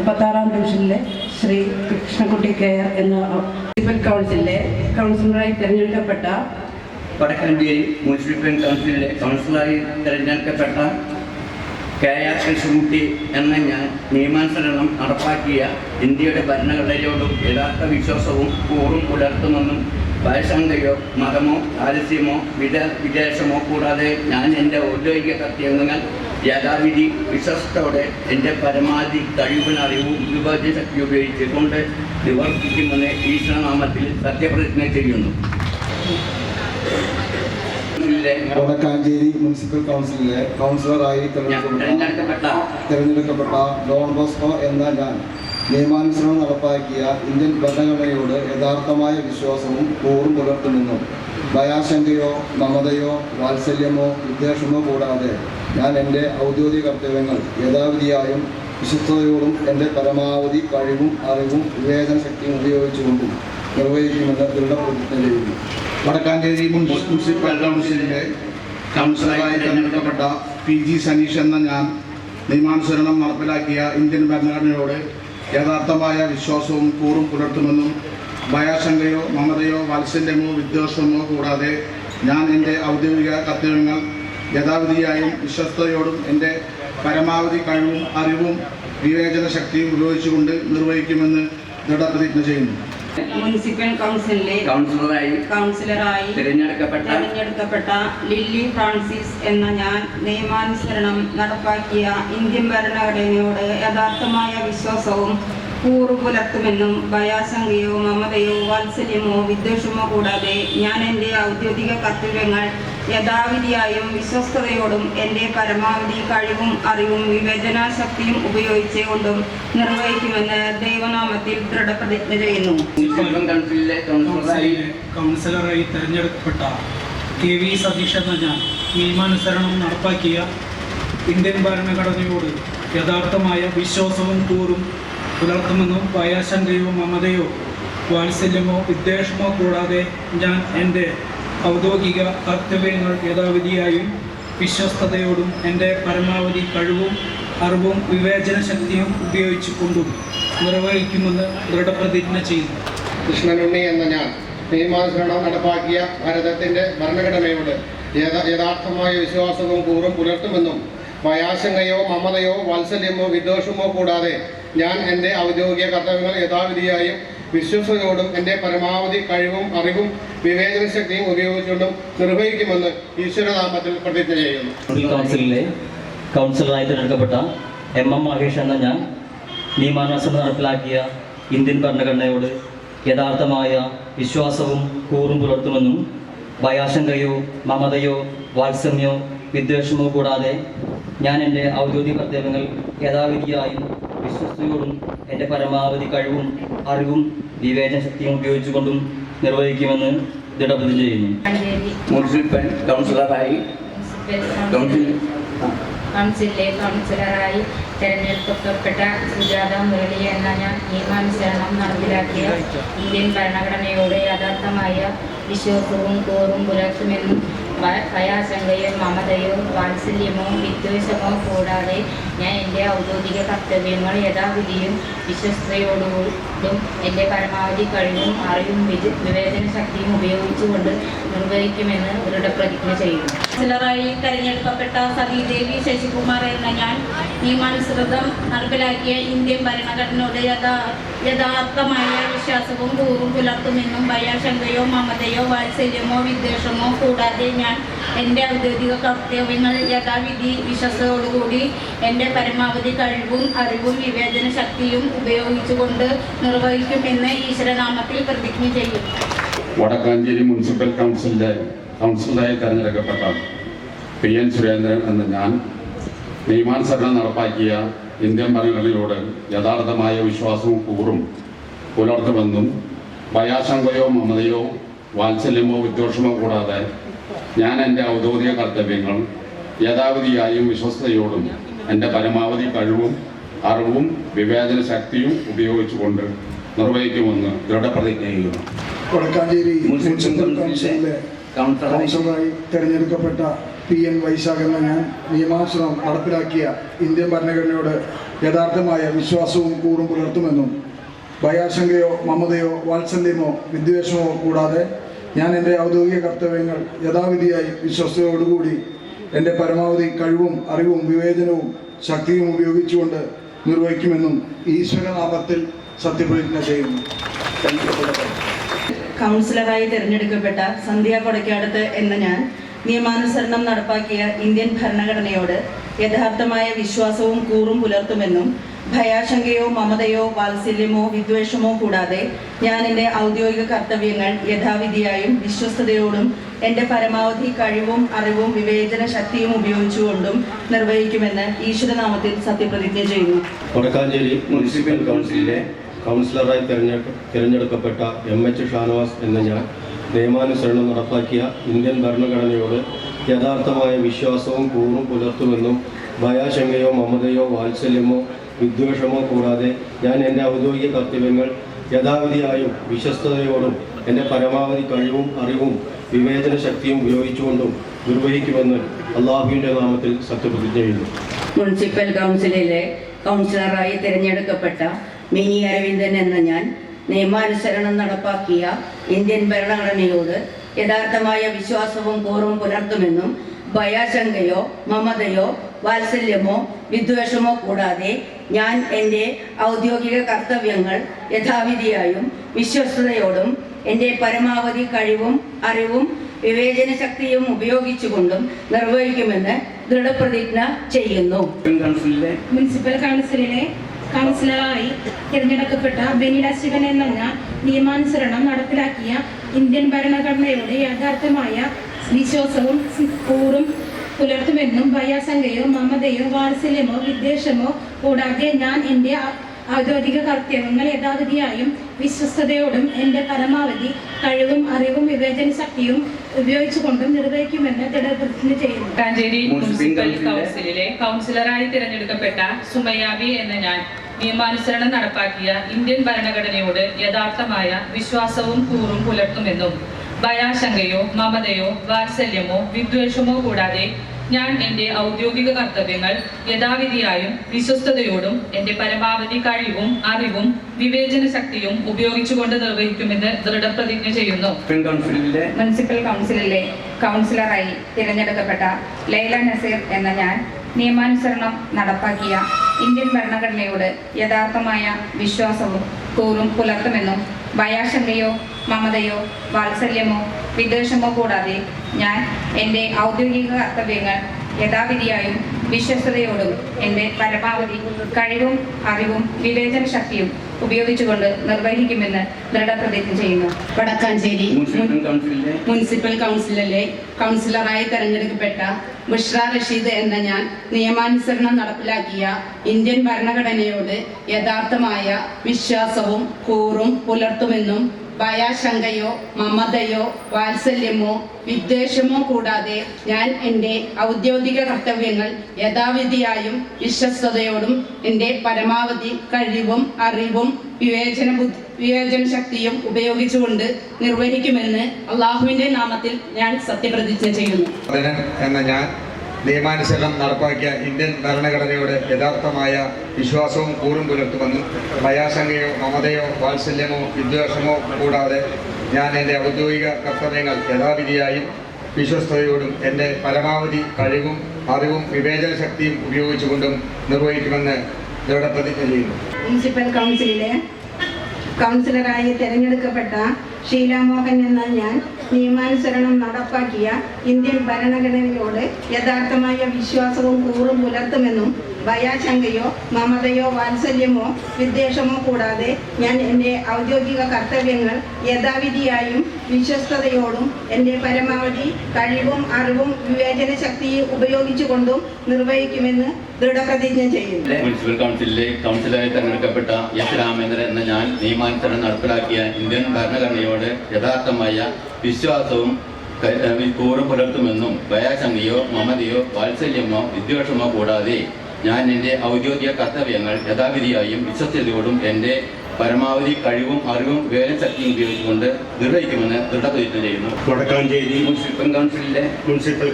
36-ാം ഡിവിഷനിലെ ശ്രീ കൃഷ്ണകുട്ടി കെയർ എന്ന മുനിസിപ്പൽ കൗൺസിലിലെ കൗൺസിലറായി തിരഞ്ഞെടുക്കപ്പെട്ട വടക്കാഞ്ചേരി മുനിസിപ്പൽ കൗൺസിലിലെ കൗൺസിലറായി തിരഞ്ഞെടുക്കപ്പെട്ട കെയർ കൃഷ്ണകുട്ടി എന്ന ഞാൻ നിയമാനുസരണം നടപ്പാക്കിയ ഇന്ത്യയുടെ ഭരണഘടനയോടും യഥാർത്ഥ വിശ്വാസവും കൂറും പുലർത്തുമെന്നും വയസ്സംഖ്യയോ മതമോ ആലസ്യമോ വിദേശമോ കൂടാതെ ഞാൻ എൻ്റെ ഔദ്യോഗിക കർത്തവ്യങ്ങൾ യഥാവിധി വിശ്വസ്തയോടെ എൻ്റെ പരമാവധി കഴിവിന് അറിവും വിഭജന ശക്തി ഉപയോഗിച്ചുകൊണ്ട് നിവർത്തിക്കുമെന്ന് ഈശ്വരനാമത്തിൽ സത്യപ്രതിജ്ഞ ചെയ്യുന്നു. വടക്കാഞ്ചേരി മുനിസിപ്പൽ കൗൺസിലിലെ കൗൺസിലറായി തിരഞ്ഞെടുക്കപ്പെട്ട ഡോൺ ബോസ്കോ എന്ന ഞാൻ നിയമാനുസരണം നടപ്പാക്കിയ ഇന്ത്യൻ ഭരണഘടനയോട് യഥാർത്ഥമായ വിശ്വാസവും കൂറും പുലർത്തുമെന്നും ഭയാശങ്കയോ മമതയോ വാത്സല്യമോ വിദ്വേഷമോ കൂടാതെ ഞാൻ എൻ്റെ ഔദ്യോഗിക കർത്തവ്യങ്ങൾ യഥാവിധിയായും വിശ്വസ്തയോടും എൻ്റെ പരമാവധി കഴിവും അറിവും വിവേചന ശക്തിയും ഉപയോഗിച്ചുകൊണ്ടും നിർവഹിക്കുമെന്ന് ദൃഢപ്രതിജ്ഞ ചെയ്യുന്നു. വടക്കാഞ്ചേരി മുനിസിപ്പൽ കൗൺസിലിൻ്റെ കൗൺസിലറായി തിരഞ്ഞെടുക്കപ്പെട്ട PG സനീഷ് എന്ന ഞാൻ നിയമാനുസരണം നടപ്പിലാക്കിയ ഇന്ത്യൻ ഭരണഘടനയോട് യഥാർത്ഥമായ വിശ്വാസവും കൂറും പുലർത്തുമെന്നും ഭയാശങ്കയോ മമതയോ വാത്സല്യമോ വിദ്വേഷമോ കൂടാതെ ഞാൻ എൻ്റെ ഔദ്യോഗിക കർത്തവ്യങ്ങൾ യഥാവിധിയായും വിശ്വസ്തയോടും എൻ്റെ പരമാവധി കഴിവും അറിവും വിവേചന ശക്തിയും ഉപയോഗിച്ചുകൊണ്ട് നിർവഹിക്കുമെന്ന് ദൃഢപ്രതിജ്ഞ ചെയ്യുന്നു. മുനിസിപ്പൽ കൗൺസിലിലെ കൗൺസിലറായി തിരഞ്ഞെടുക്കപ്പെട്ട ലില്ലി ഫ്രാൻസിസ് എന്ന ഞാൻ നിയമാനുസരണം നടപ്പാക്കിയ ഇന്ത്യൻ ഭരണഘടനയോട് യഥാർത്ഥമായ വിശ്വാസവും കൂറും പുലർത്തുമെന്നും ഭയാശങ്കയോ മമതയോ വാത്സല്യമോ വിദ്വേഷമോ കൂടാതെ ഞാൻ എൻ്റെ ഔദ്യോഗിക കർത്തവ്യങ്ങൾ യഥാവിധിയായും വിശ്വസ്തയോടും എൻ്റെ പരമാവധി കഴിവും അറിവും വിവേചന ശക്തിയും ഉപയോഗിച്ചുകൊണ്ടും നിർവഹിക്കുമെന്ന് ദൈവനാമത്തിൽ ദൃഢപ്രതിജ്ഞ ചെയ്യുന്നു. കൗൺസിലറായി തിരഞ്ഞെടുക്കപ്പെട്ട KV സതീഷ് എന്ന ഞാൻ നിയമാനുസരണം നടപ്പാക്കിയ ഇന്ത്യൻ ഭരണഘടനയോട് യഥാർത്ഥമായ വിശ്വാസവും കൂറും പുലർത്തുമെന്നും ഭയാശങ്കയോ മമതയോ വാത്സല്യമോ വിദ്വേഷമോ കൂടാതെ ഞാൻ എൻ്റെ ഔദ്യോഗിക കർത്തവ്യങ്ങൾ യഥാവിധിയായും വിശ്വസ്തയോടും എൻ്റെ പരമാവധി കഴിവും അറിവും വിവേചന ശക്തിയും ഉപയോഗിച്ചുകൊണ്ടും നിർവഹിക്കുമെന്ന് ദൃഢപ്രതിജ്ഞ ചെയ്യുന്നു. കൃഷ്ണനുണ്ണി എന്ന ഞാൻ നിയമാനുസരണം നടപ്പാക്കിയ ഭാരതത്തിൻ്റെ ഭരണഘടനയോട് യഥാർത്ഥമായ വിശ്വാസവും കൂറും പുലർത്തുമെന്നും ഭയാശങ്കയോ മമതയോ വാത്സല്യമോ വിദ്വേഷമോ കൂടാതെ ഞാൻ എൻ്റെ ഔദ്യോഗിക കർത്തവ്യങ്ങൾ യഥാവിധിയായും വിശ്വസ്തയോടും എൻ്റെ പരമാവധി കഴിവും അറിവും വിവേചന ശക്തിയും ഉപയോഗിച്ചുകൊണ്ടും നിർവഹിക്കുമെന്ന് ഈശ്വരനാമത്തിൽ പ്രതിജ്ഞ ചെയ്യുന്നു. കൗൺസിലിലെ കൗൺസിലറായി തിരഞ്ഞെടുക്കപ്പെട്ട MM മഹേഷ് എന്ന ഞാൻ നിയമാനുസരണം നടപ്പിലാക്കിയ ഇന്ത്യൻ ഭരണഘടനയോട് യഥാർത്ഥമായ വിശ്വാസവും കൂറും പുലർത്തുമെന്നും ഭയാശങ്കയോ മമതയോ വാത്സല്യമോ വിദ്വേഷമോ കൂടാതെ ഞാൻ എൻ്റെ ഔദ്യോഗിക കർത്തവ്യങ്ങൾ യഥാവിധിയായും വിശ്വസ്തയോടും എൻ്റെ പരമാവധി കഴിവും അറിവും വിവേചന ശക്തിയും ഉപയോഗിച്ചുകൊണ്ടും നിർവഹിക്കുമെന്ന് ദൃഢപ്രതിജ്ഞ ചെയ്യുന്നു. മുനിസിപ്പൽ കൗൺസിലറായി തിരഞ്ഞെടുക്കപ്പെട്ട സുജാത മുരളി എന്ന ഞാൻ നിയമാനുസരണം നടപ്പിലാക്കിയ ഇന്ത്യൻ ഭരണഘടനയോട് യഥാർത്ഥമായ വിശ്വാസവും കൂറും പുലർത്തുമെന്നും ഭയാശങ്കയോ മമതയോ വാത്സല്യമോ വിദ്വേഷമോ കൂടാതെ ഞാൻ എൻ്റെ ഔദ്യോഗിക കർത്തവ്യങ്ങൾ യഥാവിധിയും വിശ്വസ്തയോടും എൻ്റെ പരമാവധി കഴിവും അറിവും വിവേചന ശക്തിയും ഉപയോഗിച്ചുകൊണ്ട് നിർവഹിക്കുമെന്ന് ദൃഢപ്രതിജ്ഞ ചെയ്യുന്നു. കൗൺസിലറായി തിരഞ്ഞെടുക്കപ്പെട്ട സതീദേവി ശശികുമാർ എന്ന ഞാൻ നിയമാനുസൃതം നടപ്പിലാക്കിയ ഇന്ത്യൻ ഭരണഘടനയോട് യഥാർത്ഥമായ വിശ്വാസവും കൂറും പുലർത്തുമെന്നും ഭയാശങ്കയോ മമതയോ വാത്സല്യമോ വിദ്വേഷമോ കൂടാതെ ഞാൻ എൻ്റെ ഔദ്യോഗിക കർത്തവ്യങ്ങൾ യഥാവിധി വിശ്വാസത്തോടുകൂടി എൻ്റെ പരമാവധി കഴിവും അറിവും വിവേചന ശക്തിയും ഉപയോഗിച്ചുകൊണ്ട് നിർവഹിക്കുമെന്ന് ഈശ്വരനാമത്തിൽ പ്രതിജ്ഞ ചെയ്യുന്നു. വടക്കാഞ്ചേരി മുനിസിപ്പൽ കൗൺസിലിൻ്റെ കൗൺസിലറായി തിരഞ്ഞെടുക്കപ്പെട്ട PN സുരേന്ദ്രൻ എന്ന ഞാൻ നിയമാനുസരണം നടപ്പാക്കിയ ഇന്ത്യൻ ഭരണഘടനയോട് യഥാർത്ഥമായ വിശ്വാസവും കൂറും പുലർത്തുമെന്നും ഭയാശങ്കയോ മമതയോ വാത്സല്യമോ വിദ്വേഷമോ കൂടാതെ ഞാൻ എൻ്റെ ഔദ്യോഗിക കർത്തവ്യങ്ങൾ യഥാവിധിയായും വിശ്വസ്തയോടും എൻ്റെ പരമാവധി കഴിവും അറിവും വിവേചന ശക്തിയും ഉപയോഗിച്ചുകൊണ്ട് നിർവഹിക്കുമെന്ന് ദൃഢപ്രതിജ്ഞ ചെയ്യുന്നു. വടക്കാഞ്ചേരി മുനിസിപ്പൽ കൗൺസിലിലെ കൗൺസിലറായി തിരഞ്ഞെടുക്കപ്പെട്ട PN വൈശാഖ് എന്ന ഞാൻ നിയമാനുസരണം നടപ്പിലാക്കിയ ഇന്ത്യൻ ഭരണഘടനയോട് യഥാർത്ഥമായ വിശ്വാസവും കൂറും പുലർത്തുമെന്നും ഭയാശങ്കയോ മമതയോ വാത്സല്യമോ വിദ്വേഷമോ കൂടാതെ ഞാൻ എൻ്റെ ഔദ്യോഗിക കർത്തവ്യങ്ങൾ യഥാവിധിയായി വിശ്വസ്തയോടുകൂടി എൻ്റെ പരമാവധി കഴിവും അറിവും വിവേചനവും ശക്തിയും ഉപയോഗിച്ചുകൊണ്ട് നിർവഹിക്കുമെന്നും ഈശ്വരനാമത്തിൽ സത്യപ്രതിജ്ഞ ചെയ്യുന്നു. കൗൺസിലറായി തിരഞ്ഞെടുക്കപ്പെട്ട സന്ധ്യ കൊടക്കാടത്ത് എന്ന ഞാൻ നിയമാനുസരണം നടപ്പാക്കിയ ഇന്ത്യൻ ഭരണഘടനയോട് യഥാർത്ഥമായ വിശ്വാസവും കൂറും പുലർത്തുമെന്നും ഭയാശങ്കയോ മമതയോ വാത്സല്യമോ വിദ്വേഷമോ കൂടാതെ ഞാൻ എൻ്റെ ഔദ്യോഗിക കർത്തവ്യങ്ങൾ യഥാവിധിയായും വിശ്വസ്തയോടും എൻ്റെ പരമാവധി കഴിവും അറിവും വിവേചന ശക്തിയും ഉപയോഗിച്ചുകൊണ്ടും നിർവഹിക്കുമെന്ന് ഈശ്വരനാമത്തിൽ സത്യപ്രതിജ്ഞ ചെയ്യുന്നു. വടക്കാഞ്ചേരി മുനിസിപ്പൽ കൗൺസിലിലെ കൗൺസിലറായി തിരഞ്ഞെടുക്കപ്പെട്ട MH ഷാനവാസ് എന്ന ഞാൻ നിയമാനുസരണം നടപ്പാക്കിയ ഇന്ത്യൻ ഭരണഘടനയോട് യഥാർത്ഥമായ വിശ്വാസവും കൂറും പുലർത്തുമെന്നും ഭയാശങ്കയോ മമതയോ വാത്സല്യമോ വിദ്വേഷമോ കൂടാതെ ഞാൻ എൻ്റെ ഔദ്യോഗിക കർത്തവ്യങ്ങൾ യഥാവിധിയായും വിശ്വസ്തയോടും എൻ്റെ പരമാവധി കഴിവും അറിവും വിവേചന ശക്തിയും ഉപയോഗിച്ചുകൊണ്ടും നിർവഹിക്കുമെന്ന് അള്ളാഹുവിൻ്റെ നാമത്തിൽ സത്യപ്രതിജ്ഞ ചെയ്യുന്നു. മുനിസിപ്പൽ കൗൺസിലിലെ കൗൺസിലറായി തിരഞ്ഞെടുക്കപ്പെട്ട മിനി അരവിന്ദൻ എന്ന ഞാൻ നിയമാനുസരണം നടപ്പാക്കിയ ഇന്ത്യൻ ഭരണഘടനയോട് യഥാർത്ഥമായ വിശ്വാസവും കൂറും പുലർത്തുമെന്നും ഭയാശങ്കയോ മമതയോ വാത്സല്യമോ വിദ്വേഷമോ കൂടാതെ ഞാൻ എൻ്റെ ഔദ്യോഗിക കർത്തവ്യങ്ങൾ യഥാവിധിയായും വിശ്വസ്തയോടും എൻ്റെ പരമാവധി കഴിവും അറിവും വിവേചന ശക്തിയും ഉപയോഗിച്ചുകൊണ്ടും നിർവഹിക്കുമെന്ന് ദൃഢപ്രതിജ്ഞ ചെയ്യുന്നു. മുനിസിപ്പൽ കൗൺസിലിലെ കൗൺസിലറായി തിരഞ്ഞെടുക്കപ്പെട്ട ബെനില ശിവൻ എന്ന ഞാൻ നിയമാനുസരണം നടപ്പിലാക്കിയ ഇന്ത്യൻ ഭരണഘടനയുടെ യഥാർത്ഥമായ വിശ്വാസവും കൂറും പുലർത്തുമെന്നും ഭയാശങ്കയോ മമതയോ വാത്സല്യമോ വിദ്വേഷമോ കൂടാതെ ഞാൻ എൻ്റെ ഔദ്യോഗിക കർത്തവ്യങ്ങൾ യഥാവിധിയായും വിശ്വസ്തയോടും എൻ്റെ പരമാവധി കഴിവും അറിവും വിവേചന ശക്തിയും ഉപയോഗിച്ചുകൊണ്ടും നിർവഹിക്കുമെന്ന് ദൃഢപ്രതിജ്ഞ ചെയ്യുന്നു. വടക്കാഞ്ചേരി മുനിസിപ്പൽ കൗൺസിലിലെ കൗൺസിലറായി തിരഞ്ഞെടുക്കപ്പെട്ട സുമയ്യാബി എന്ന ഞാൻ നിയമാനുസരണം നടപ്പാക്കിയ ഇന്ത്യൻ ഭരണഘടനയോട് യഥാർത്ഥമായ വിശ്വാസവും കൂറും പുലർത്തുമെന്നും ഭയാശങ്കയോ മമതയോ വാത്സല്യമോ വിദ്വേഷമോ കൂടാതെ ഞാൻ എൻ്റെ ഔദ്യോഗിക കർത്തവ്യങ്ങൾ യഥാവിധിയായും വിശ്വസ്തയോടും എൻ്റെ പരമാവധി കഴിവും അറിവും വിവേചന ശക്തിയും ഉപയോഗിച്ചുകൊണ്ട് നിർവഹിക്കുമെന്ന് ദൃഢപ്രതിജ്ഞ ചെയ്യുന്നു. മുനിസിപ്പൽ കൗൺസിലിലെ കൗൺസിലറായി തിരഞ്ഞെടുക്കപ്പെട്ട ലൈല നസീർ എന്ന ഞാൻ നിയമാനുസരണം നടപ്പാക്കിയ ഇന്ത്യൻ ഭരണഘടനയോട് യഥാർത്ഥമായ വിശ്വാസവും കൂറും പുലർത്തുമെന്നും ഭയാശങ്കയോ മമതയോ വാത്സല്യമോ വിദ്വേഷമോ കൂടാതെ ഞാൻ എൻ്റെ ഔദ്യോഗിക കർത്തവ്യങ്ങൾ യഥാവിധിയായും വിശ്വസ്തയോടും എൻ്റെ പരമാവധി കഴിവും അറിവും വിവേചന ശക്തിയും ഉപയോഗിച്ചുകൊണ്ട് നിർവഹിക്കുമെന്ന് ദൃഢപ്രതിജ്ഞ ചെയ്യുന്നു. വടക്കാഞ്ചേരി മുനിസിപ്പൽ കൗൺസിലിലെ കൗൺസിലറായി തെരഞ്ഞെടുക്കപ്പെട്ട ബുഷ്ര റഷീദ് എന്ന ഞാൻ നിയമാനുസരണം നടപ്പിലാക്കിയ ഇന്ത്യൻ ഭരണഘടനയോട് യഥാർത്ഥമായ വിശ്വാസവും കൂറും പുലർത്തുമെന്നും ഭയാശങ്കയോ മമതയോ വാത്സല്യമോ വിദ്വേഷമോ കൂടാതെ ഞാൻ എൻ്റെ ഔദ്യോഗിക കർത്തവ്യങ്ങൾ യഥാവിധിയായും വിശ്വസ്തയോടും എൻ്റെ പരമാവധി കഴിവും അറിവും വിവേചന ശക്തിയും ഉപയോഗിച്ചുകൊണ്ട് നിർവഹിക്കുമെന്ന് അള്ളാഹുവിൻ്റെ നാമത്തിൽ ഞാൻ സത്യപ്രതിജ്ഞ ചെയ്യുന്നു. എന്ന ഞാൻ നിയമാനുസരണം നടപ്പാക്കിയ ഇന്ത്യൻ ഭരണഘടനയോട് യഥാർത്ഥമായ വിശ്വാസവും കൂറും പുലർത്തുമെന്നും ഭയാശങ്കയോ മമതയോ വാത്സല്യമോ വിദ്വേഷമോ കൂടാതെ ഞാൻ എൻ്റെ ഔദ്യോഗിക കർത്തവ്യങ്ങൾ യഥാവിധിയായും വിശ്വസ്തയോടും എൻ്റെ പരമാവധി കഴിവും അറിവും വിവേചന ശക്തിയും ഉപയോഗിച്ചുകൊണ്ടും നിർവഹിക്കുമെന്ന് ദൃഢപ്രതിജ്ഞ ചെയ്യുന്നു. മുനിസിപ്പൽ കൗൺസിലിലെ കൗൺസിലറായി തിരഞ്ഞെടുക്കപ്പെട്ട ഷീലാമോഹൻ എന്ന ഞാൻ നിയമാനുസരണം നടപ്പാക്കിയ ഇന്ത്യൻ ഭരണഘടനയോട് യഥാർത്ഥമായ വിശ്വാസവും കൂറും പുലർത്തുമെന്നും ഭയാശങ്കയോ മമതയോ വാത്സല്യമോ വിദ്വേഷമോ കൂടാതെ ഞാൻ എൻ്റെ ഔദ്യോഗിക കർത്തവ്യങ്ങൾ യഥാവിധിയായും വിശ്വസ്തയോടും എൻ്റെ പരമാവധി കഴിവും അറിവും വിവേചന ശക്തിയും ഉപയോഗിച്ചുകൊണ്ടും നിർവഹിക്കുമെന്ന് ദൃഢപ്രതിജ്ഞ ചെയ്യുന്നു. മുനിസിപ്പൽ കൗൺസിലിലെ കൗൺസിലറായി തെരഞ്ഞെടുക്കപ്പെട്ട എസ് രാമേന്ദ്രൻ എന്ന ഞാൻ നിയമാനുസരണം നടപ്പിലാക്കിയ ഇന്ത്യൻ ഭരണഘടനയോട് യഥാർത്ഥമായ വിശ്വാസവും കൂറും പുലർത്തുമെന്നും ഭയാശങ്കയോ മമതയോ വാത്സല്യമോ വിദ്വേഷമോ കൂടാതെ ഞാൻ എൻ്റെ ഔദ്യോഗിക കർത്തവ്യങ്ങൾ യഥാവിധിയായും വിശ്വസ്തയോടും എൻ്റെ പരമാവധി കഴിവും അറിവും വിവേചന ശക്തിയും ഉപയോഗിച്ചുകൊണ്ട് നിർവഹിക്കുമെന്ന് ദൃഢപ്രതിജ്ഞ ചെയ്യുന്നു. വടക്കാഞ്ചേരി മുനിസിപ്പൽ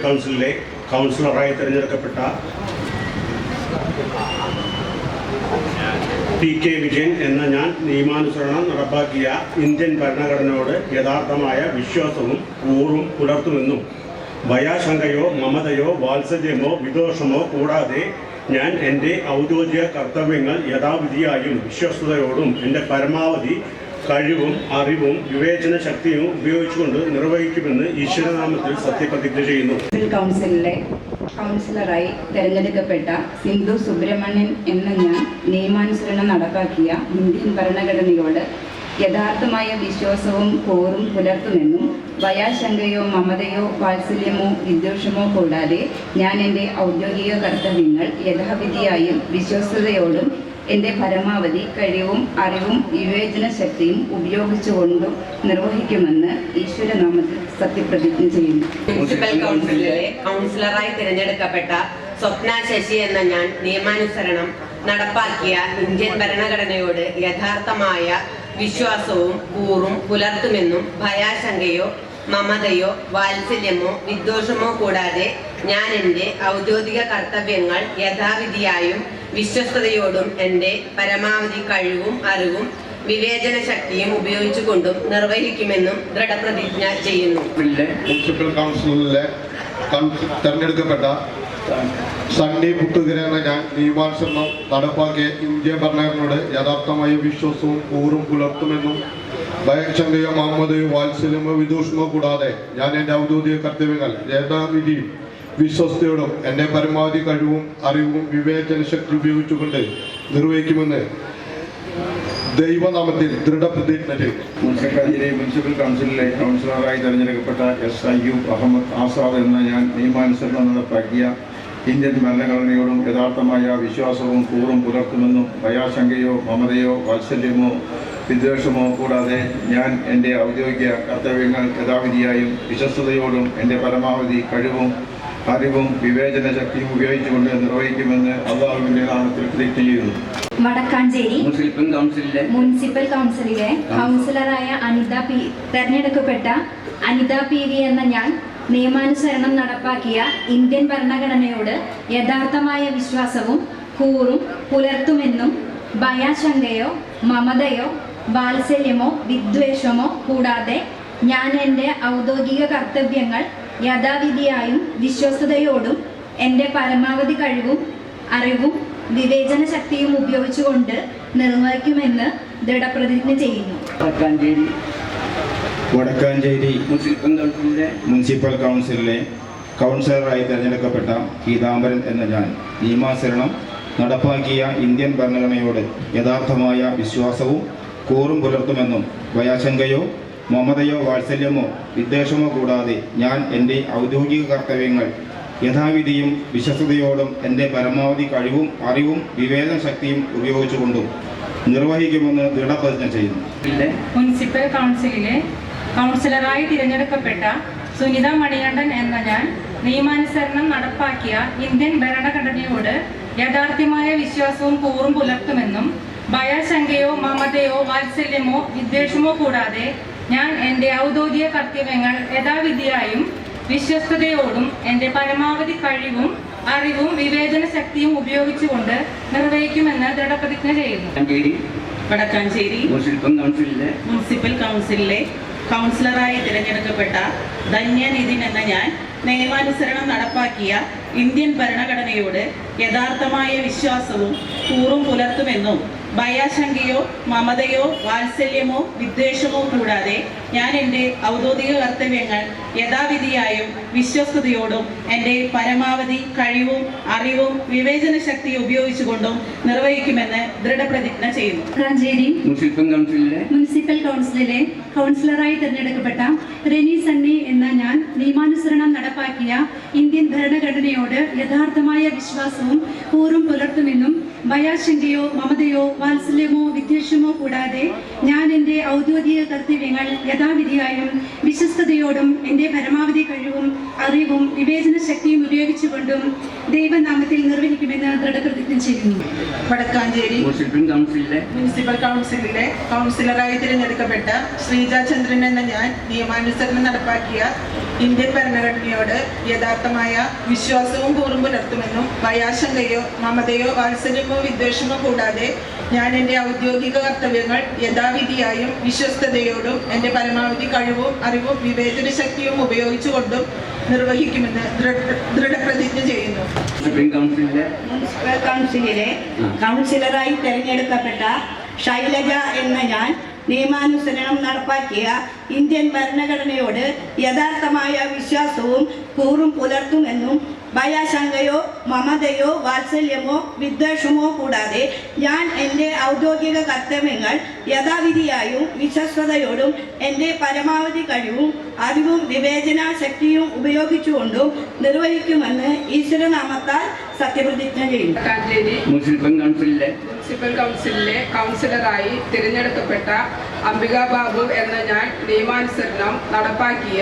കൗൺസിലിലെ കൗൺസിലറായി തിരഞ്ഞെടുക്കപ്പെട്ട PK വിജയൻ എന്ന ഞാൻ നിയമാനുസരണം നടപ്പാക്കിയ ഇന്ത്യൻ ഭരണഘടനയോട് യഥാർത്ഥമായ വിശ്വാസവും കൂറും പുലർത്തുമെന്നും ഭയാശങ്കയോ മമതയോ വാത്സല്യമോ വിദോഷമോ കൂടാതെ ഞാൻ എൻ്റെ ഔദ്യോഗിക കർത്തവ്യങ്ങൾ യഥാവിധിയായും വിശ്വസ്തയോടും എൻ്റെ പരമാവധി കഴിവും അറിവും വിവേചന ശക്തിയും ഉപയോഗിച്ചുകൊണ്ട് നിർവഹിക്കുമെന്ന് ഈശ്വരനാമത്തിൽ സത്യപ്രതിജ്ഞ ചെയ്യുന്നു. കൗൺസിലിലെ കൗൺസിലറായി തിരഞ്ഞെടുക്കപ്പെട്ട സിന്ധു സുബ്രഹ്മണ്യൻ എന്ന ഞാൻ നിയമാനുസരണം നടപ്പാക്കിയ ഇന്ത്യൻ ഭരണഘടനയോട് യഥാർത്ഥമായ വിശ്വാസവും കൂറും പുലർത്തുമെന്നും ഭയാശങ്കയോ മമതയോ വാത്സല്യമോ വിദ്വേഷമോ കൂടാതെ ഞാൻ എൻ്റെ ഔദ്യോഗിക കർത്തവ്യങ്ങൾ യഥാവിധിയായും വിശ്വസ്തയോടും എൻ്റെ പരമാവധി കഴിവും അറിവും വിവേചന ശക്തിയും ഉപയോഗിച്ചുകൊണ്ടും നിർവഹിക്കുമെന്ന് ഈശ്വരനാമത്തിൽ സത്യപ്രതിജ്ഞ ചെയ്യുന്നു. മുനിസിപ്പൽ കൗൺസിലിലെ കൗൺസിലറായി തിരഞ്ഞെടുക്കപ്പെട്ട സ്വപ്ന ശശി എന്ന ഞാൻ നിയമാനുസരണം നടപ്പാക്കിയ ഇന്ത്യൻ ഭരണഘടനയോട് യഥാർത്ഥമായ വിശ്വാസവും കൂറും പുലർത്തുമെന്നും ഭയാശങ്കയോ മമതയോ വാത്സല്യമോ വിദ്വേഷമോ കൂടാതെ ഞാൻ എൻ്റെ ഔദ്യോഗിക കർത്തവ്യങ്ങൾ യഥാവിധിയായും വിശ്വസ്തയോടും എൻ്റെ പരമാവധി കഴിവും അറിവും വിവേചന ശക്തിയും ഉപയോഗിച്ചുകൊണ്ടും നിർവഹിക്കുമെന്നും ദൃഢപ്രതിജ്ഞ ചെയ്യുന്നു. മുനിസിപ്പൽ കൗൺസിലിലെ തെരഞ്ഞെടുക്കപ്പെട്ട സണ്ണി പുത്തുകര എന്ന ഞാൻ നിയമാനുസരണം നടപ്പാക്കിയ ഇന്ത്യൻ ഭരണഘടനയോട് യഥാർത്ഥമായ വിശ്വാസവും കൂറും പുലർത്തുമെന്നും ഭയശങ്കയോ മമതയോ വാത്സല്യമോ വിദൂഷണമോ കൂടാതെ ഞാൻ എൻ്റെ ഔദ്യോഗിക കർത്തവ്യങ്ങൾ യഥാവിധിയും വിശ്വസ്തയോടും എൻ്റെ പരമാവധി കഴിവും അറിവും വിവേചന ശക്തി ഉപയോഗിച്ചുകൊണ്ട് നിർവഹിക്കുമെന്ന് ദൈവനാമത്തിൽ ദൃഢപ്രതിജ്ഞ ചെയ്തു. മുനിസിപ്പൽ കൗൺസിലിലെ കൗൺസിലറായി തിരഞ്ഞെടുക്കപ്പെട്ട SIU അഹമ്മദ് ആസാദ് എന്ന ഞാൻ നിയമാനുസരണം നടപ്പാക്കിയ ഇന്ത്യൻ ഭരണഘടനയോടും യഥാർത്ഥമായ വിശ്വാസവും കൂറും പുലർത്തുമെന്നും ഭയാശങ്കയോ മമതയോ വാത്സല്യമോ വിദ്വേഷമോ കൂടാതെ ഞാൻ എൻ്റെ ഔദ്യോഗിക കർത്തവ്യങ്ങൾ യഥാവിധിയായും വിശ്വസ്തയോടും എൻ്റെ പരമാവധി കഴിവും അറിവും വിവേചന ശക്തിയും ഉപയോഗിച്ചുകൊണ്ട് നിർവഹിക്കുമെന്ന് അള്ളാഹുവിൻ്റെ നാമത്തിൽ പ്രതിജ്ഞ ചെയ്യുന്നു. വടക്കാഞ്ചേരി മുനിസിപ്പൽ കൗൺസിലിലെ കൗൺസിലറായ തെരഞ്ഞെടുക്കപ്പെട്ട അനിത PV എന്ന ഞാൻ നിയമാനുസരണം നടപ്പാക്കിയ ഇന്ത്യൻ ഭരണഘടനയോട് യഥാർത്ഥമായ വിശ്വാസവും കൂറും പുലർത്തുമെന്നും ഭയാശങ്കയോ മമതയോ വാത്സല്യമോ വിദ്വേഷമോ കൂടാതെ ഞാൻ എൻ്റെ ഔദ്യോഗിക കർത്തവ്യങ്ങൾ യഥാവിധിയായും വിശ്വസ്തയോടും എൻ്റെ പരമാവധി കഴിവും അറിവും വിവേചന ശക്തിയും ഉപയോഗിച്ചുകൊണ്ട് നിർവഹിക്കുമെന്ന് ദൃഢപ്രതിജ്ഞ ചെയ്യുന്നു. വടക്കാഞ്ചേരി മുനിസിപ്പൽ കൗൺസിലിലെ കൗൺസിലറായി തിരഞ്ഞെടുക്കപ്പെട്ട പീതാംബരൻ എന്ന ഞാൻ നിയമാനുസരണം നടപ്പാക്കിയ ഇന്ത്യൻ ഭരണഘടനയോട് യഥാർത്ഥമായ വിശ്വാസവും കൂറും പുലർത്തുമെന്നും ഭയാശങ്കയോ മമതയോ വാത്സല്യമോ വിദ്വേഷമോ കൂടാതെ ഞാൻ എൻ്റെ ഔദ്യോഗിക കർത്തവ്യങ്ങൾ യഥാവിധിയും വിശ്വസ്തയോടും എൻ്റെ പരമാവധി കഴിവും അറിവും വിവേചന ശക്തിയും ഉപയോഗിച്ചുകൊണ്ടും നിർവഹിക്കുമെന്ന് ദൃഢപ്രതിജ്ഞ ചെയ്യുന്നു. മുനിസിപ്പൽ കൗൺസിലിലെ കൗൺസിലറായി തിരഞ്ഞെടുക്കപ്പെട്ട സുനിത മണികണ്ഠൻ എന്ന ഞാൻ നിയമാനുസരണം നടപ്പാക്കിയ ഇന്ത്യൻ ഭരണഘടനയോട് യഥാർത്ഥമായ വിശ്വാസവും കൂറും പുലർത്തുമെന്നും ഭയാശങ്കയോ മമതയോ വാത്സല്യമോ വിദ്വേഷമോ കൂടാതെ ഞാൻ എൻ്റെ ഔദ്യോഗിക കർത്തവ്യങ്ങൾ യഥാവിധിയായും വിശ്വസ്തയോടും എൻ്റെ പരമാവധി കഴിവും അറിവും വിവേചന ശക്തിയും ഉപയോഗിച്ചുകൊണ്ട് നിർവഹിക്കുമെന്ന് ദൃഢപ്രതിജ്ഞ ചെയ്യുന്നു. വടക്കാഞ്ചേരി മുനിസിപ്പൽ കൗൺസിലിലെ കൗൺസിലറായി തിരഞ്ഞെടുക്കപ്പെട്ട ധന്യ നിതിൻ എന്ന ഞാൻ നിയമാനുസരണം നടപ്പാക്കിയ ഇന്ത്യൻ ഭരണഘടനയോട് യഥാർത്ഥമായ വിശ്വാസവും കൂറും പുലർത്തുമെന്നും ഭയാശങ്കയോ മമതയോ വാത്സല്യമോ വിദ്വേഷമോ കൂടാതെ ഞാൻ എൻ്റെ ഔദ്യോഗിക കർത്തവ്യങ്ങൾ യഥാവിധിയായും വിശ്വസ്തയോടും എൻ്റെ പരമാവധി കഴിവും അറിവും വിവേചന ശക്തി ഉപയോഗിച്ചുകൊണ്ടും നിർവഹിക്കുമെന്ന് ദൃഢപ്രതിജ്ഞ ചെയ്യുന്നു. വടക്കാഞ്ചേരി മുനിസിപ്പൽ കൗൺസിലിലെ കൗൺസിലറായി തിരഞ്ഞെടുക്കപ്പെട്ട റെനി സണ്ണി എന്ന ഞാൻ നിയമാനുസരണം നടപ്പാക്കിയ ഇന്ത്യൻ ഭരണഘടനയോട് യഥാർത്ഥമായ വിശ്വാസവും കൂറും പുലർത്തുമെന്നും ഭയാശങ്കയോ മമതയോ വാത്സല്യമോ വിദ്വേഷമോ കൂടാതെ ഞാൻ എൻ്റെ ഔദ്യോഗിക കർത്തവ്യങ്ങൾ യഥാവിധിയായും വിശ്വസ്തയോടും എൻ്റെ പരമാവധി കഴിവും അറിവും വിവേചന ശക്തിയും ഉപയോഗിച്ചുകൊണ്ടും ദൈവനാമത്തിൽ നിർവഹിക്കുമെന്ന് ദൃഢപ്രതിജ്ഞ ചെയ്യുന്നു. വടക്കാഞ്ചേരി മുനിസിപ്പൽ കൗൺസിലിലെ കൗൺസിലറായി തിരഞ്ഞെടുക്കപ്പെട്ട ശ്രീജ ചന്ദ്രൻ എന്ന ഞാൻ നിയമാനുസരണം നടപ്പാക്കിയ ഇന്ത്യൻ ഭരണഘടനയോട് യഥാർത്ഥമായ വിശ്വാസവും കൂറും പുലർത്തുമെന്നും ഭയാശങ്കയോ മമതയോ വാത്സല്യമോ വിദ്വേഷമോ കൂടാതെ ഞാൻ എൻ്റെ ഔദ്യോഗിക കർത്തവ്യങ്ങൾ യഥാവിധിയായും വിശ്വസ്തയോടും എൻ്റെ പരമാവധി കഴിവും അറിവും വിവേചന ശക്തിയും ഉപയോഗിച്ചുകൊണ്ടും നിർവഹിക്കുമെന്ന് ദൃഢപ്രതിജ്ഞ ചെയ്യുന്നു. മുനിസിപ്പൽ കൗൺസിലിലെ കൗൺസിലറായി തെരഞ്ഞെടുക്കപ്പെട്ട ശൈലജ എന്ന ഞാൻ നിയമാനുസരണം നടപ്പാക്കിയ ഇന്ത്യൻ ഭരണഘടനയോട് യഥാർത്ഥമായ വിശ്വാസവും കൂറും പുലർത്തുമെന്നും ഭയാശങ്കയോ മമതയോ വാത്സല്യമോ വിദ്വേഷമോ കൂടാതെ ഞാൻ എൻ്റെ ഔദ്യോഗിക കർത്തവ്യങ്ങൾ യഥാവിധിയായും വിശ്വസ്തയോടും എൻ്റെ പരമാവധി കഴിവും അറിവും വിവേചന ശക്തിയും ഉപയോഗിച്ചുകൊണ്ടും നിർവഹിക്കുമെന്ന് ഈശ്വരനാമത്താൽ സത്യപ്രതിജ്ഞ ചെയ്യും. മുനിസിപ്പൽ കൗൺസിലിലെ കൗൺസിലറായി തിരഞ്ഞെടുക്കപ്പെട്ട അംബിക ബാബു എന്ന ഞാൻ നിയമാനുസരണം നടപ്പാക്കിയ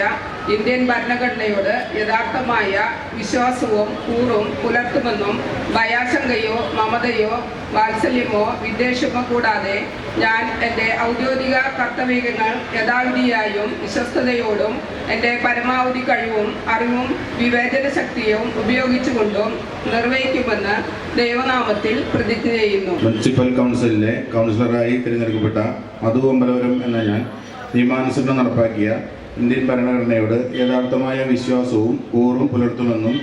ഇന്ത്യൻ ഭരണഘടനയോട് യഥാർത്ഥമായ വിശ്വാസവും കൂറും പുലർത്തുമെന്നും ഭയാശങ്കയോ മമതയോ വാത്സല്യമോ വിദ്വേഷമോ കൂടാതെ ഞാൻ എൻ്റെ ഔദ്യോഗിക കർത്തവ്യങ്ങൾ യഥാവിധിയായും വിശ്വസ്തയോടും എൻ്റെ പരമാവധി കഴിവും അറിവും വിവേചന ശക്തിയും ഉപയോഗിച്ചുകൊണ്ടും നിർവഹിക്കുമെന്ന് ദൈവനാമത്തിൽ പ്രതിജ്ഞ ചെയ്യുന്നു. മുനിസിപ്പൽ കൗൺസിലിലെ കൗൺസിലറായി തിരഞ്ഞെടുക്കപ്പെട്ട മധു അമ്പലവരം എന്ന ഞാൻ നിയമാനുസരണം നടപ്പാക്കിയ ഇന്ത്യൻ ഭരണഘടനയോട് യഥാർത്ഥമായ വിശ്വാസവും കൂറും പുലർത്തുമെന്നും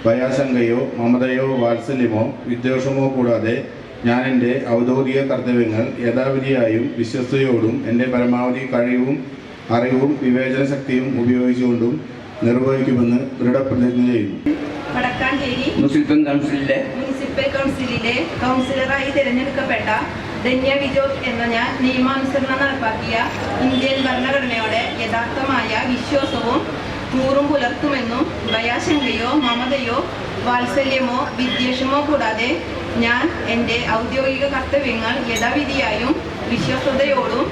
ഭയാശങ്കയോ മമതയോ വാത്സല്യമോ വിദ്വേഷമോ കൂടാതെ ഞാൻ എൻ്റെ ഔദ്യോഗിക കർത്തവ്യങ്ങൾ യഥാവിധിയായും വിശ്വസ്തയോടും എൻ്റെ പരമാവധി കഴിവും അറിവും വിവേചന ശക്തിയും ഉപയോഗിച്ചുകൊണ്ടും നിർവഹിക്കുമെന്ന് ദൃഢപ്രതിജ്ഞ ചെയ്യുന്നു. വടക്കാഞ്ചേരി മുനിസിപ്പൽ കൗൺസിലിലെ കൗൺസിലറായി തിരഞ്ഞെടുക്കപ്പെട്ട ധന്യ വിജോഷ് എന്ന ഞാൻ നിയമാനുസരണം നടപ്പാക്കിയ ഇന്ത്യൻ ഭരണഘടനയോട് യഥാർത്ഥമായ വിശ്വാസവും കൂറും പുലർത്തുമെന്നും ഭയാശങ്കയോ മമതയോ വാത്സല്യമോ വിദ്വേഷമോ കൂടാതെ ഞാൻ എൻ്റെ ഔദ്യോഗിക കർത്തവ്യങ്ങൾ യഥാവിധിയായും വിശ്വസ്തയോടും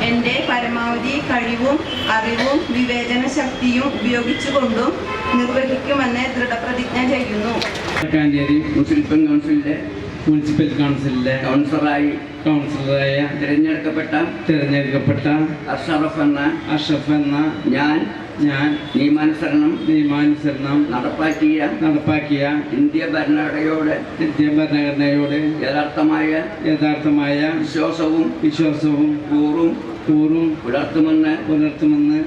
എൻ്റെ പരമാവധി കഴിവും അറിവും വിവേചന ശക്തിയും ഉപയോഗിച്ചുകൊണ്ടും നിർവഹിക്കുമെന്ന് ദൃഢപ്രതിജ്ഞ ചെയ്യുന്നു. മുനിസിപ്പൽ കൗൺസിലിലെ കൗൺസിലറായ തിരഞ്ഞെടുക്കപ്പെട്ട അഷ്റഫ് എന്ന ഞാൻ നിയമാനുസരണം നടപ്പാക്കിയ ഇന്ത്യ ഭരണഘടനയോട് യഥാർത്ഥമായ വിശ്വാസവും കൂറും പുലർത്തുമെന്ന്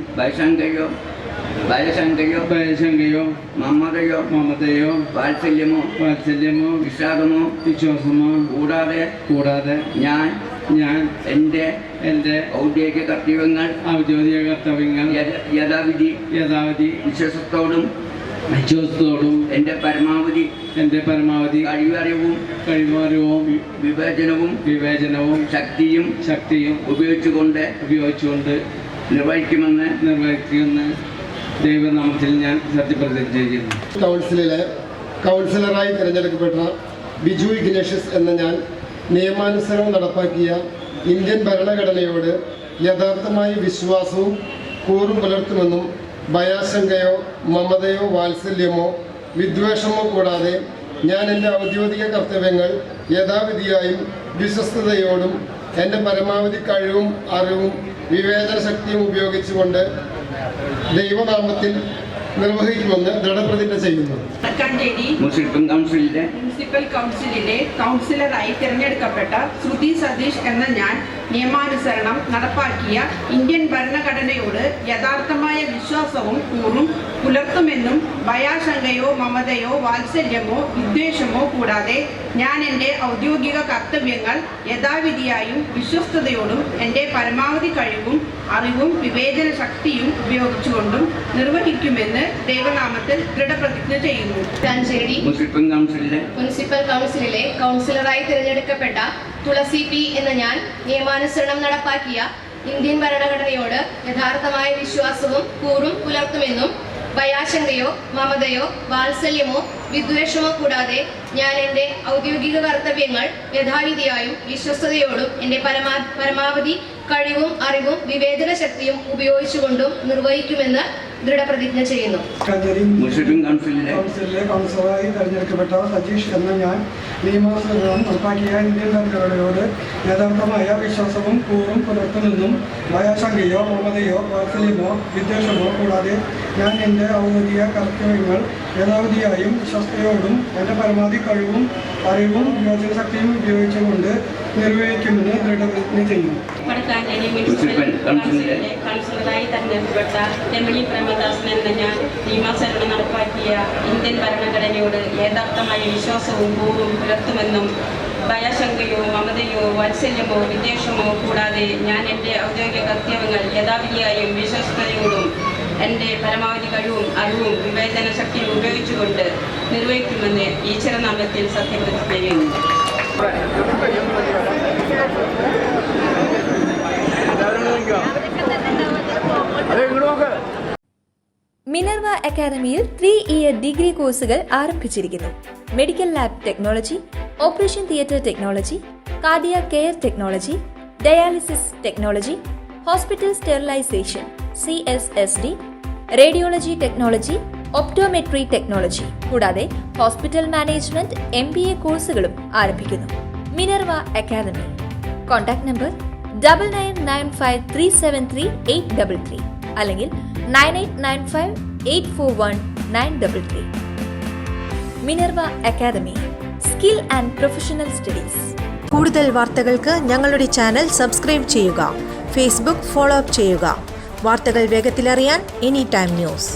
ഭയശങ്കയോ മമതയോ വാത്സല്യമോ വിശ്വാസമോ കൂടാതെ ഞാൻ എൻ്റെ ഔദ്യോഗിക കർത്തവ്യങ്ങൾ യഥാവിധി വിശ്വാസത്തോടും എൻ്റെ പരമാവധി കഴിവറിവും വിവേചനവും ശക്തിയും ഉപയോഗിച്ചുകൊണ്ട് നിർവഹിക്കുമെന്ന് ദൈവനാമത്തിൽ ഞാൻ സത്യപ്രതിജ്ഞ ചെയ്യുന്നു. കൗൺസിലിലെ കൗൺസിലറായി തിരഞ്ഞെടുക്കപ്പെട്ട ബിജു ഇഗ്നേഷ്യസ് എന്ന ഞാൻ നിയമാനുസരണം നടപ്പാക്കിയ ഇന്ത്യൻ ഭരണഘടനയോട് യഥാർത്ഥമായ വിശ്വാസവും കൂറും പുലർത്തുമെന്നും ഭയാശങ്കയോ മമതയോ വാത്സല്യമോ വിദ്വേഷമോ കൂടാതെ ഞാൻ എൻ്റെ ഔദ്യോഗിക കർത്തവ്യങ്ങൾ യഥാവിധിയായും വിശ്വസ്തയോടും എൻ്റെ പരമാവധി കഴിവും അറിവും വിവേചന ശക്തിയും ഉപയോഗിച്ചുകൊണ്ട് ദൈവനാമത്തിൽ നിർവഹിക്കുമെന്ന് ദൃഢപ്രതിജ്ഞ ചെയ്യുന്നു. മുനിസിപ്പൽ കൗൺസിലിലെ കൗൺസിലറായി തിരഞ്ഞെടുക്കപ്പെട്ട ശ്രുതി സതീഷ് എന്ന ഞാൻ നിയമാനുസരണം നടപ്പാക്കിയ ഇന്ത്യൻ ഭരണഘടനയോട് യഥാർത്ഥമായ വിശ്വാസവും കൂറും പുലർത്തുമെന്നും ഭയാശങ്കയോ മമതയോ വാത്സല്യമോ വിദ്വേഷമോ കൂടാതെ ഞാൻ എൻ്റെ ഔദ്യോഗിക കർത്തവ്യങ്ങൾ യഥാവിധിയായും വിശ്വസ്തയോടും എൻ്റെ പരമാവധി കഴിവും അറിവും വിവേചന ശക്തിയും ഉപയോഗിച്ചുകൊണ്ടും നിർവഹിക്കുമെന്ന് ദൈവനാമത്തിൽ ദൃഢപ്രതിജ്ഞ ചെയ്യുന്നു. മുനിസിപ്പൽ കൗൺസിലിലെ കൗൺസിലറായി തിരഞ്ഞെടുക്കപ്പെട്ട തുളസി പി എന്ന ഞാൻ നിയമാനുസരണം നടപ്പാക്കിയ ഇന്ത്യൻ ഭരണഘടനയോട് യഥാർത്ഥമായ വിശ്വാസവും കൂറും പുലർത്തുമെന്നും ഭയാശങ്കയോ മമതയോ വാത്സല്യമോ വിദ്വേഷമോ കൂടാതെ ഞാൻ എൻ്റെ ഔദ്യോഗിക കർത്തവ്യങ്ങൾ യഥാവിധിയായും വിശ്വസ്തയോടും എൻ്റെ പരമാവധി കഴിവും അറിവും വിവേചന ശക്തിയും ഉപയോഗിച്ചുകൊണ്ടും നിർവഹിക്കുമെന്ന് ദൃഢപ്രതിജ്ഞ ചെയ്യുന്നു. കൗൺസിലിലെ കൗൺസിലറായി തെരഞ്ഞെടുക്കപ്പെട്ട സജീഷ് എന്ന ഞാൻ നിയമാനുസരണം നടപ്പാക്കിയ ഇന്ത്യൻ ഭരണഘടനയോട് യഥാർത്ഥമായ വിശ്വാസവും കൂറും പുലർത്തുമെന്നും ഭയാശങ്കയോ മമതയോ വാത്സല്യമോ വിദ്വേഷമോ കൂടാതെ ഞാൻ എൻ്റെ ഔദ്യോഗിക കർത്തവ്യങ്ങൾ യഥാവിധിയായും വിശ്വസ്തയോടും എൻ്റെ പരമാവധി കഴിവും അറിവും വിവേചന ശക്തിയും ഉപയോഗിച്ചുകൊണ്ട് നിർവഹിക്കുമെന്ന് ദൃഢപ്രതിജ്ഞ ചെയ്യുന്നു. വടക്കാഞ്ചേരി മുനിസിപ്പൽ കൗൺസിലിലെ കൗൺസിലറായി തെരഞ്ഞെടുക്കപ്പെട്ട രമണി പ്രേമദാസൻ എന്ന ഞാൻ നിയമാനുസരണം നടപ്പാക്കിയ ഇന്ത്യൻ ഭരണഘടനയോട് യഥാർത്ഥമായ വിശ്വാസവും കൂറും പുലർത്തുമെന്നും ഭയാശങ്കയോ മമതയോ വാത്സല്യമോ വിദ്വേഷമോ കൂടാതെ ഞാൻ എൻ്റെ ഔദ്യോഗിക കർത്തവ്യങ്ങൾ യഥാവിധിയായും വിശ്വസ്തയോടും എൻ്റെ പരമാവധി കഴിവും അറിവും വിവേചന ശക്തിയും ഉപയോഗിച്ചുകൊണ്ട് നിർവഹിക്കുമെന്ന് ഈശ്വരനാമത്തിൽ സത്യപ്രതിജ്ഞ ചെയ്യുന്നു. മിനർവ അക്കാദമിയിൽ 3-ഇയർ ഡിഗ്രി കോഴ്സുകൾ ആരംഭിച്ചിരിക്കുന്നു. Medical lab technology, operation theatre technology, cardiac care technology, dialysis technology, hospital sterilisation CSSD, radiology technology, optometry technology കൂടാതെ ഹോസ്പിറ്റൽ മാനേജ്മെന്റ് MBA കോഴ്സുകളും ആരംഭിക്കുന്നു. Minerva academy. കോൺടാക്ട് നമ്പർ 9995373833 അല്ലെങ്കിൽ 9895841933. Minerva academy, skill and professional studies. കൂടുതൽ വാർത്തകൾക്ക് ഞങ്ങളുടെ channel subscribe ചെയ്യുക. Facebook follow up ചെയ്യുക. വാർത്തകൾ വേഗത്തിലറിയാൻ എനി ടൈം ന്യൂസ്.